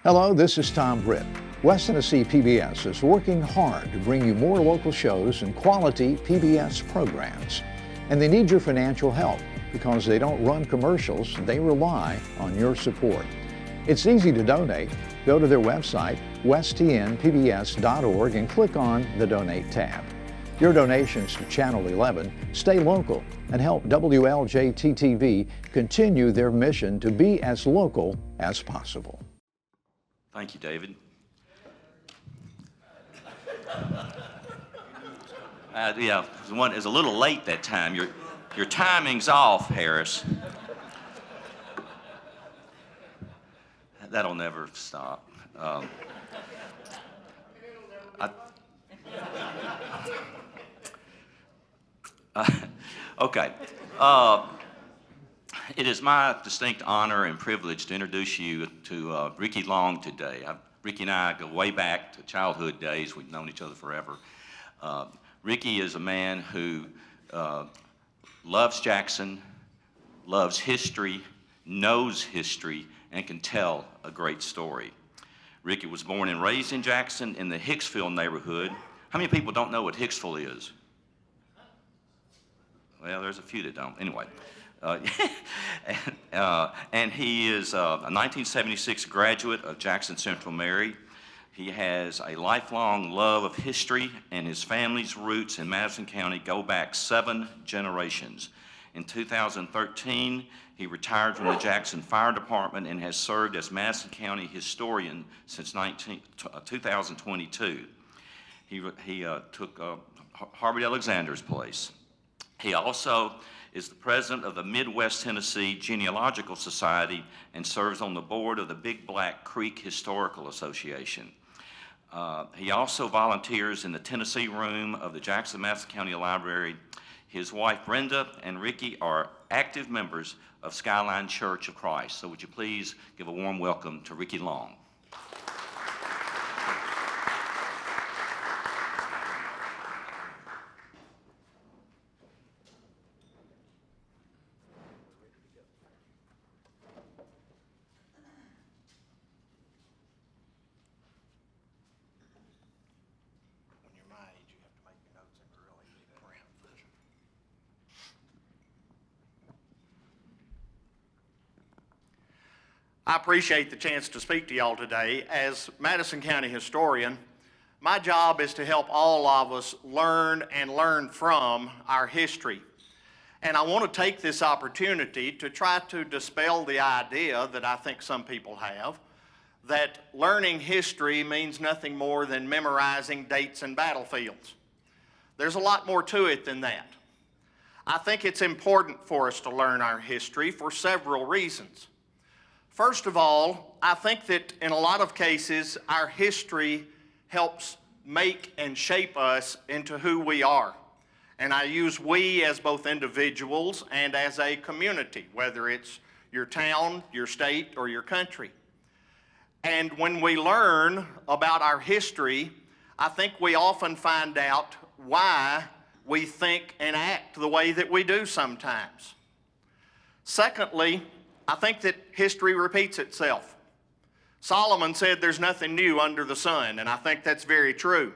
Hello, this is Tom Britt. West Tennessee PBS is working hard to bring you more local shows and quality PBS programs. And they need your financial help because they don't run commercials, they rely on your support. It's easy to donate. Go to their website, westtnpbs.org, and click on the Donate tab. Your donations to Channel 11 stay local and help WLJT-TV continue their mission to be as local as possible. Thank you, David. Yeah, it's a little late that time. Your timing's off, Harris. That'll never stop. Okay. It is my distinct honor and privilege to introduce you to Ricky Long today. Ricky and I go way back to childhood days. We've known each other forever. Ricky is a man who loves Jackson, loves history, knows history, and can tell a great story. Ricky was born and raised in Jackson in the Hicksville neighborhood. How many people don't know what Hicksville is? Well, there's a few that don't. Anyway. And he is a 1976 graduate of Jackson Central Mary. He has a lifelong love of history, and his family's roots in Madison County go back 7 generations. In 2013, he retired from the Jackson Fire Department and has served as Madison County historian since 2022. He took Harvey Alexander's place. He also is the president of the Midwest Tennessee Genealogical Society and serves on the board of the Big Black Creek Historical Association. He also volunteers in the Tennessee Room of the Jackson-Madison County Library. His wife Brenda and Ricky are active members of Skyline Church of Christ. So would you please give a warm welcome to Ricky Long. I appreciate the chance to speak to y'all today. As Madison County historian, my job is to help all of us learn and learn from our history. And I want to take this opportunity to try to dispel the idea that I think some people have, that learning history means nothing more than memorizing dates and battlefields. There's a lot more to it than that. I think it's important for us to learn our history for several reasons. First of all, I think that in a lot of cases, our history helps make and shape us into who we are. And I use we as both individuals and as a community, whether it's your town, your state, or your country. And when we learn about our history, I think we often find out why we think and act the way that we do sometimes. Secondly, I think that history repeats itself. Solomon said there's nothing new under the sun, and I think that's very true.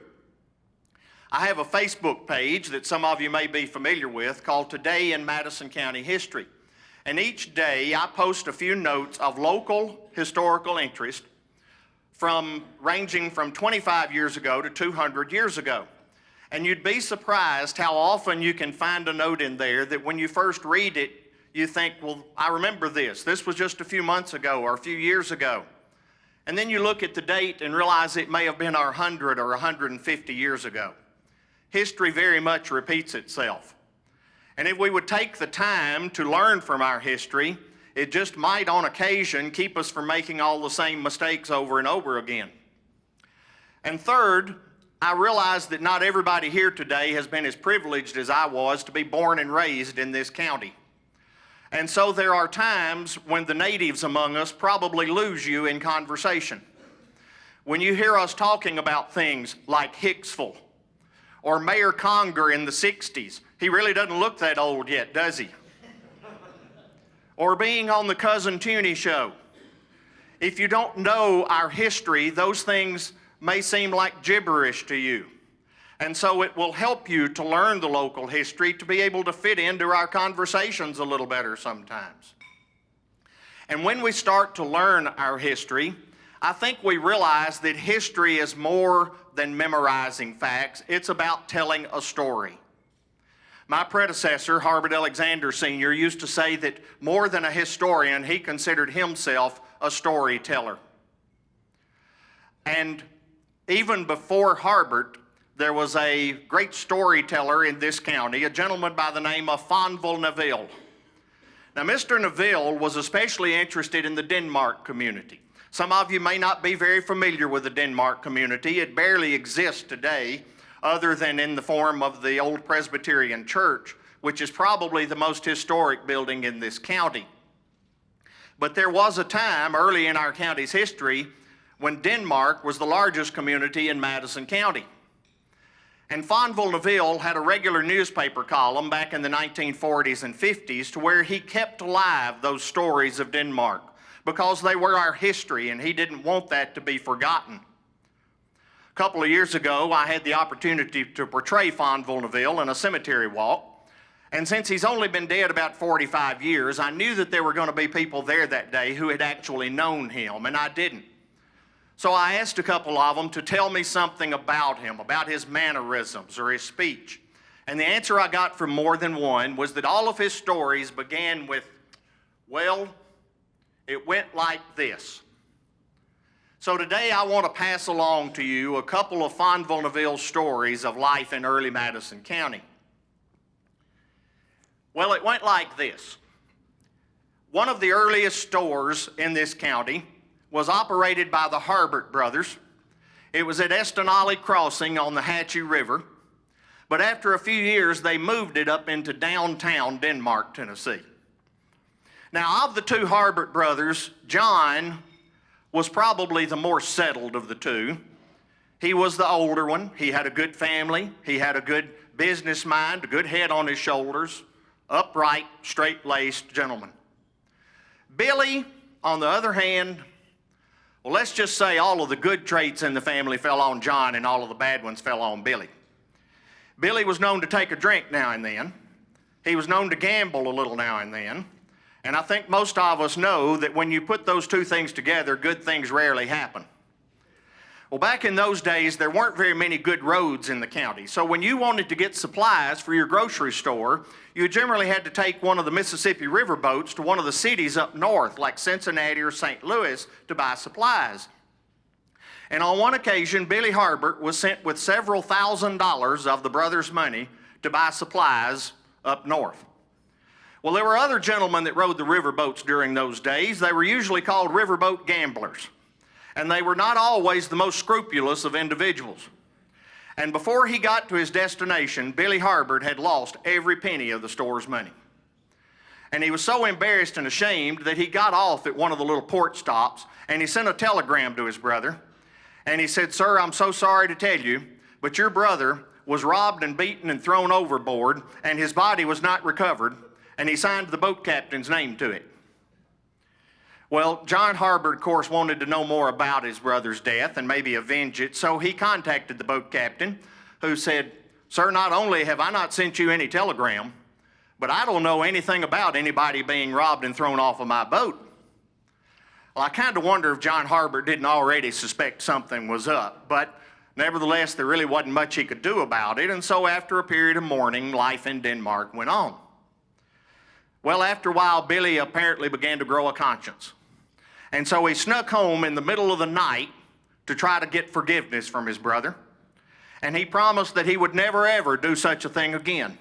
I have a Facebook page that some of you may be familiar with called Today in Madison County History. And each day I post a few notes of local historical interest ranging from 25 years ago to 200 years ago. And you'd be surprised how often you can find a note in there that when you first read it, you think, well, I remember this. This was just a few months ago or a few years ago. And then you look at the date and realize it may have been 100 or 150 years ago. History very much repeats itself. And if we would take the time to learn from our history, it just might on occasion keep us from making all the same mistakes over and over again. And third, I realize that not everybody here today has been as privileged as I was to be born and raised in this county. And so there are times when the natives among us probably lose you in conversation. When you hear us talking about things like Hicksville or Mayor Conger in the 60s, he really doesn't look that old yet, does he? Or being on the Cousin Toonie show. if you don't know our history, those things may seem like gibberish to you. And so it will help you to learn the local history to be able to fit into our conversations a little better sometimes. And when we start to learn our history, I think we realize that history is more than memorizing facts. It's about telling a story. My predecessor, Harbert Alexander Sr., used to say that more than a historian, he considered himself a storyteller. And even before Harbert, there was a great storyteller in this county, a gentleman by the name of Fonville Neville. Now, Mr. Neville was especially interested in the Denmark community. Some of you may not be very familiar with the Denmark community. It barely exists today, other than in the form of the old Presbyterian Church, which is probably the most historic building in this county. But there was a time early in our county's history when Denmark was the largest community in Madison County. And Fonville Neville had a regular newspaper column back in the 1940s and 50s to where he kept alive those stories of Denmark because they were our history and he didn't want that to be forgotten. A couple of years ago, I had the opportunity to portray Fonville Neville in a cemetery walk. And since he's only been dead about 45 years, I knew that there were going to be people there that day who had actually known him, and I didn't. So I asked a couple of them to tell me something about him, about his mannerisms or his speech. And the answer I got from more than one was that all of his stories began with, well, it went like this. So today I want to pass along to you a couple of Fonville Neville stories of life in early Madison County. Well, it went like this. One of the earliest stores in this county was operated by the Harbert brothers. It was at Estonale Crossing on the Hatchie River, but after a few years, they moved it up into downtown Denmark, Tennessee. Now, of the two Harbert brothers, John was probably the more settled of the two. He was the older one. He had a good family. He had a good business mind, a good head on his shoulders, upright, straight-laced gentleman. Billy, on the other hand, well, let's just say all of the good traits in the family fell on John and all of the bad ones fell on Billy. Billy was known to take a drink now and then. He was known to gamble a little now and then. And I think most of us know that when you put those two things together, good things rarely happen. Well, back in those days, there weren't very many good roads in the county. So when you wanted to get supplies for your grocery store, you generally had to take one of the Mississippi River boats to one of the cities up north, like Cincinnati or St. Louis, to buy supplies. And on one occasion, Billy Harbert was sent with several $1,000s of the brothers' money to buy supplies up north. Well, there were other gentlemen that rode the river boats during those days. They were usually called riverboat gamblers. And they were not always the most scrupulous of individuals. And before he got to his destination, Billy Harbert had lost every penny of the store's money. And he was so embarrassed and ashamed that he got off at one of the little port stops and he sent a telegram to his brother. And he said, "Sir, I'm so sorry to tell you, but your brother was robbed and beaten and thrown overboard and his body was not recovered." And he signed the boat captain's name to it. Well, John Harbert, of course, wanted to know more about his brother's death and maybe avenge it, so he contacted the boat captain, who said, "Sir, not only have I not sent you any telegram, but I don't know anything about anybody being robbed and thrown off of my boat." Well, I kind of wonder if John Harbert didn't already suspect something was up, but nevertheless, there really wasn't much he could do about it, and so after a period of mourning, life in Denmark went on. Well, after a while, Billy apparently began to grow a conscience. And so he snuck home in the middle of the night to try to get forgiveness from his brother. And he promised that he would never, ever do such a thing again.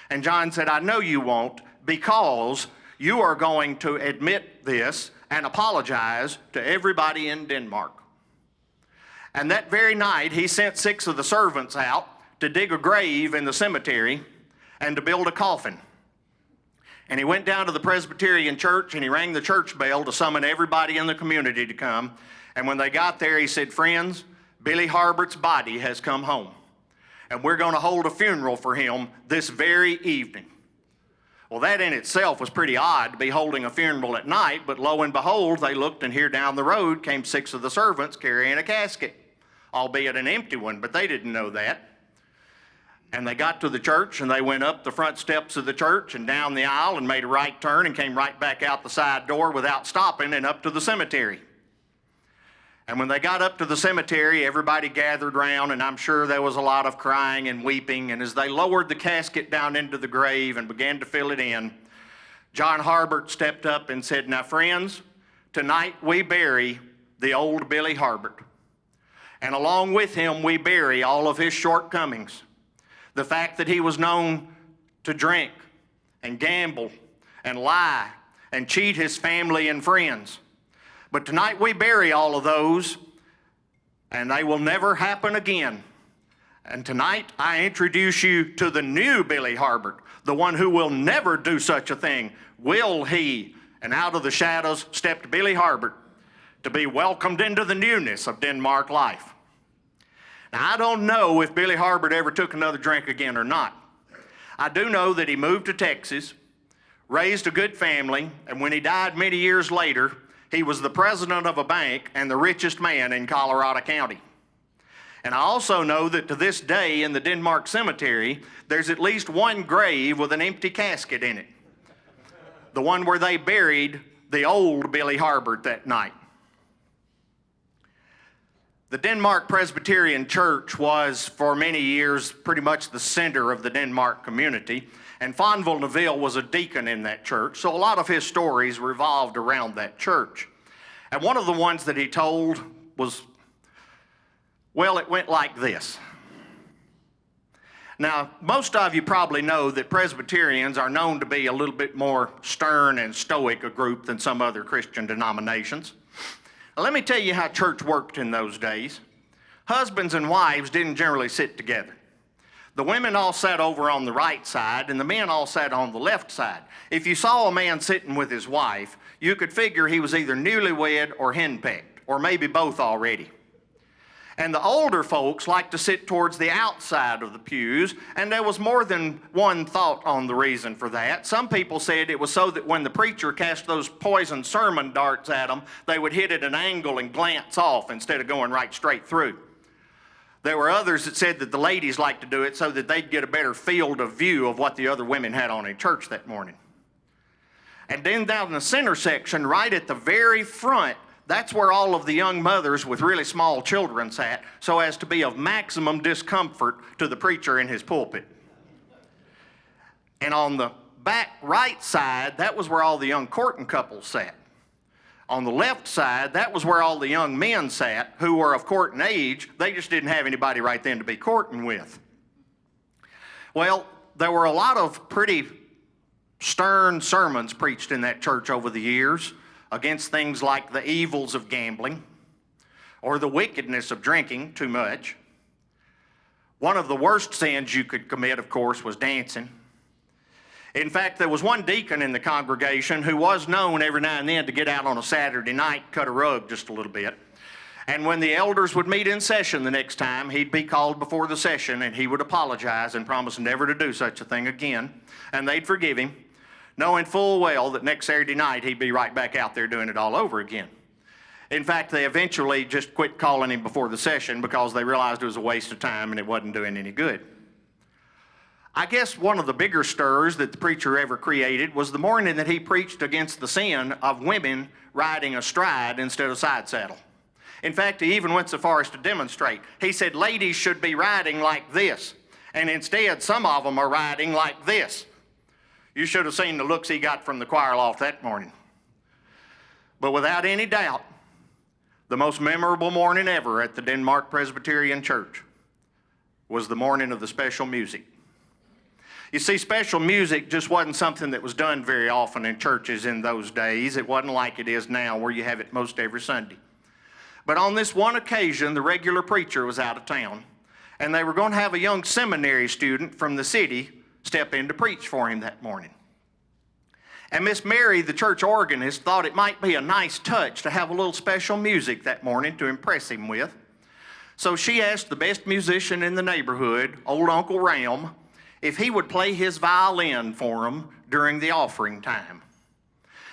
And John said, "I know you won't, because you are going to admit this and apologize to everybody in Denmark." And that very night, he sent 6 of the servants out to dig a grave in the cemetery and to build a coffin. And he went down to the Presbyterian church and he rang the church bell to summon everybody in the community to come. And when they got there, he said, "Friends, Billy Harbert's body has come home. And we're going to hold a funeral for him this very evening." Well, that in itself was pretty odd to be holding a funeral at night, but lo and behold, they looked, and here down the road came 6 of the servants carrying a casket, albeit an empty one, but they didn't know that. And they got to the church, and they went up the front steps of the church and down the aisle and made a right turn and came right back out the side door without stopping and up to the cemetery. And when they got up to the cemetery, everybody gathered round, and I'm sure there was a lot of crying and weeping. And as they lowered the casket down into the grave and began to fill it in, John Harbert stepped up and said, "Now, friends, tonight we bury the old Billy Harbert. And along with him, we bury all of his shortcomings. The fact that he was known to drink and gamble and lie and cheat his family and friends. But tonight we bury all of those, and they will never happen again. And tonight I introduce you to the new Billy Harbert, the one who will never do such a thing. Will he?" And out of the shadows stepped Billy Harbert to be welcomed into the newness of Denmark life. Now, I don't know if Billy Harbert ever took another drink again or not. I do know that he moved to Texas, raised a good family, and when he died many years later, he was the president of a bank and the richest man in Colorado County. And I also know that to this day in the Denmark Cemetery, there's at least one grave with an empty casket in it. The one where they buried the old Billy Harbert that night. The Denmark Presbyterian Church was for many years pretty much the center of the Denmark community, and Fonville Neville was a deacon in that church, so a lot of his stories revolved around that church. And one of the ones that he told was, well, it went like this. Now, most of you probably know that Presbyterians are known to be a little bit more stern and stoic a group than some other Christian denominations. Now, let me tell you how church worked in those days. Husbands and wives didn't generally sit together. The women all sat over on the right side, and the men all sat on the left side. If you saw a man sitting with his wife, you could figure he was either newlywed or henpecked, or maybe both already. And the older folks liked to sit towards the outside of the pews, and there was more than one thought on the reason for that. Some people said it was so that when the preacher cast those poison sermon darts at them, they would hit at an angle and glance off instead of going right straight through. There were others that said that the ladies liked to do it so that they'd get a better field of view of what the other women had on in church that morning. And then down in the center section, right at the very front, that's where all of the young mothers with really small children sat, so as to be of maximum discomfort to the preacher in his pulpit. And on the back right side, that was where all the young courting couples sat. On the left side, that was where all the young men sat who were of courting age. They just didn't have anybody right then to be courting with. Well, there were a lot of pretty stern sermons preached in that church over the years against things like the evils of gambling or the wickedness of drinking too much. One of the worst sins you could commit, of course, was dancing. In fact, there was one deacon in the congregation who was known every now and then to get out on a Saturday night, cut a rug just a little bit. And when the elders would meet in session the next time, he'd be called before the session and he would apologize and promise never to do such a thing again. And they'd forgive him, knowing full well that next Saturday night he'd be right back out there doing it all over again. In fact, they eventually just quit calling him before the session because they realized it was a waste of time and it wasn't doing any good. I guess one of the bigger stirs that the preacher ever created was the morning that he preached against the sin of women riding astride instead of side saddle. In fact, he even went so far as to demonstrate. He said ladies should be riding like this, and instead some of them are riding like this. You should have seen the looks he got from the choir loft that morning. But without any doubt, the most memorable morning ever at the Denmark Presbyterian Church was the morning of the special music. You see, special music just wasn't something that was done very often in churches in those days. It wasn't like it is now where you have it most every Sunday. But on this one occasion, the regular preacher was out of town, and they were going to have a young seminary student from the city step in to preach for him that morning. And Miss Mary, the church organist, thought it might be a nice touch to have a little special music that morning to impress him with. So she asked the best musician in the neighborhood, old Uncle Ram, if he would play his violin for them during the offering time.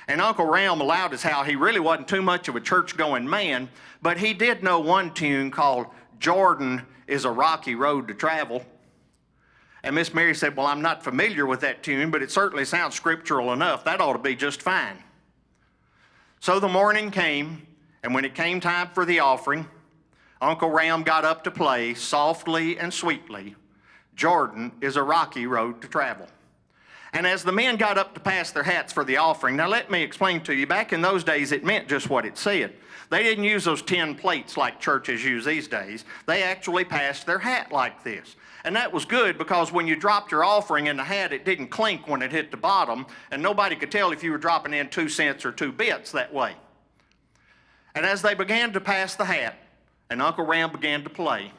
And Uncle Ram allowed us how he really wasn't too much of a church-going man, but he did know one tune called Jordan is a Rocky Road to Travel. And Miss Mary said, well, I'm not familiar with that tune, but it certainly sounds scriptural enough. That ought to be just fine. So the morning came, and when it came time for the offering, Uncle Ram got up to play softly and sweetly, Jordan is a rocky road to travel. And as the men got up to pass their hats for the offering, now let me explain to you, back in those days it meant just what it said. They didn't use those tin plates like churches use these days. They actually passed their hat like this. And that was good because when you dropped your offering in the hat, it didn't clink when it hit the bottom, and nobody could tell if you were dropping in 2 cents or 2 bits that way. And as they began to pass the hat, and Uncle Ram began to play,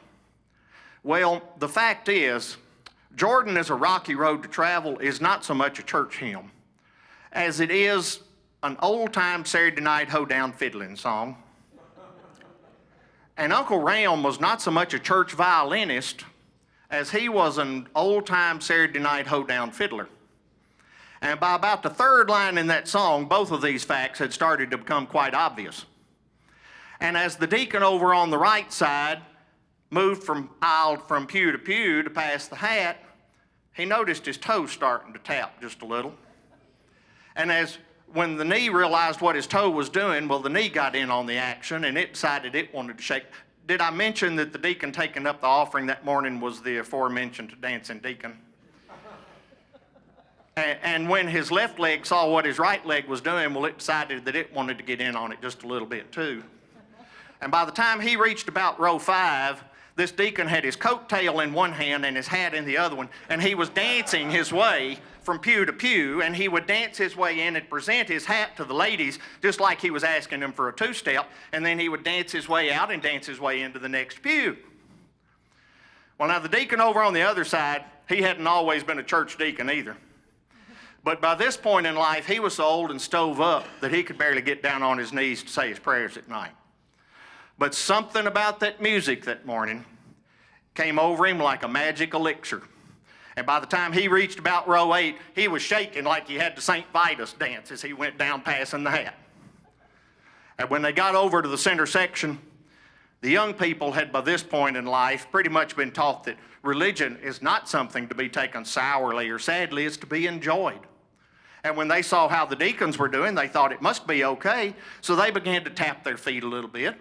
well, the fact is, Jordan is a rocky road to travel is not so much a church hymn as it is an old-time Saturday night hoedown fiddling song. And Uncle Ram was not so much a church violinist as he was an old-time Saturday night hoedown fiddler. And by about the third line in that song, both of these facts had started to become quite obvious. And as the deacon over on the right side moved from pew to pew to pass the hat, he noticed his toes starting to tap just a little. And when the knee realized what his toe was doing, well, the knee got in on the action and it decided it wanted to shake. Did I mention that the deacon taking up the offering that morning was the aforementioned dancing deacon? And when his left leg saw what his right leg was doing, well, it decided that it wanted to get in on it just a little bit too. And by the time he reached about row 5, this deacon had his coat tail in one hand and his hat in the other one, and he was dancing his way from pew to pew, and he would dance his way in and present his hat to the ladies just like he was asking them for a 2-step, and then he would dance his way out and dance his way into the next pew. Well, now the deacon over on the other side, he hadn't always been a church deacon either. But by this point in life, he was so old and stove up that he could barely get down on his knees to say his prayers at night. But something about that music that morning came over him like a magic elixir. And by the time he reached about row 8, he was shaking like he had the St. Vitus dance as he went down passing the hat. And when they got over to the center section, the young people had by this point in life pretty much been taught that religion is not something to be taken sourly or sadly, it's to be enjoyed. And when they saw how the deacons were doing, they thought it must be okay, so they began to tap their feet a little bit.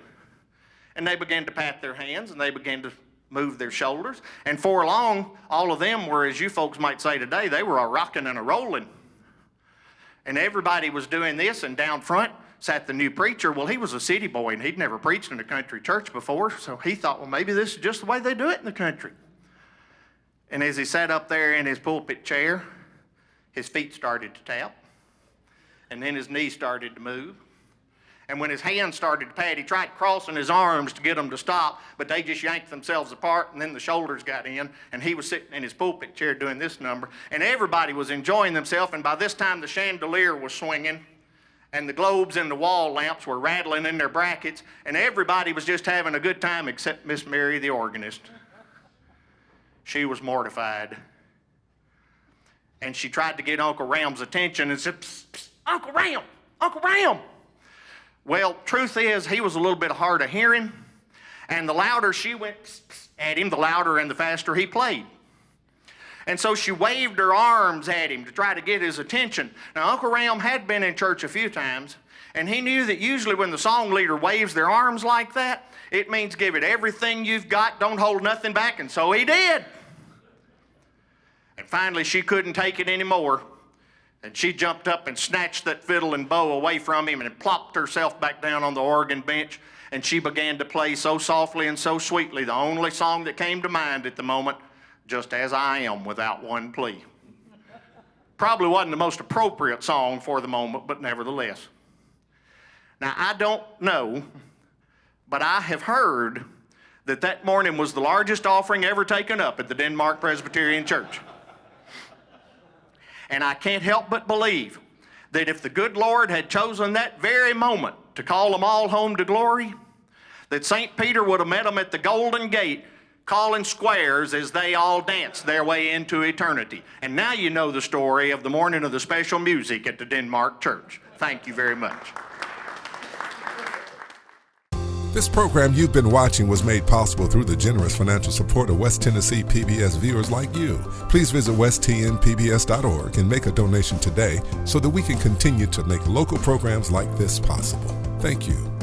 And they began to pat their hands, and they began to move their shoulders. And for long, all of them were, as you folks might say today, they were a rocking and a rolling. And everybody was doing this, and down front sat the new preacher. Well, he was a city boy, and he'd never preached in a country church before, so he thought, well, maybe this is just the way they do it in the country. And as he sat up there in his pulpit chair, his feet started to tap, and then his knees started to move. And when his hands started to pat, he tried crossing his arms to get them to stop, but they just yanked themselves apart, and then the shoulders got in, and he was sitting in his pulpit chair doing this number, and everybody was enjoying themselves, and by this time the chandelier was swinging, and the globes and the wall lamps were rattling in their brackets, and everybody was just having a good time except Miss Mary, the organist. She was mortified. And she tried to get Uncle Ram's attention and said, "Psst, psst, Uncle Ram, Uncle Ram." Well, truth is, he was a little bit hard of hearing, and the louder she went psst, psst, at him, the louder and the faster he played. And so she waved her arms at him to try to get his attention. Now, Uncle Ram had been in church a few times, and he knew that usually when the song leader waves their arms like that, it means give it everything you've got, don't hold nothing back, and so he did. And finally, she couldn't take it anymore. And she jumped up and snatched that fiddle and bow away from him and plopped herself back down on the organ bench. And she began to play so softly and so sweetly, the only song that came to mind at the moment, "Just As I Am Without One Plea." Probably wasn't the most appropriate song for the moment, but nevertheless. Now, I don't know, but I have heard that that morning was the largest offering ever taken up at the Denmark Presbyterian Church. And I can't help but believe that if the good Lord had chosen that very moment to call them all home to glory, that St. Peter would have met them at the Golden Gate calling squares as they all danced their way into eternity. And now you know the story of the morning of the special music at the Denmark Church. Thank you very much. This program you've been watching was made possible through the generous financial support of West Tennessee PBS viewers like you. Please visit westtnpbs.org and make a donation today so that we can continue to make local programs like this possible. Thank you.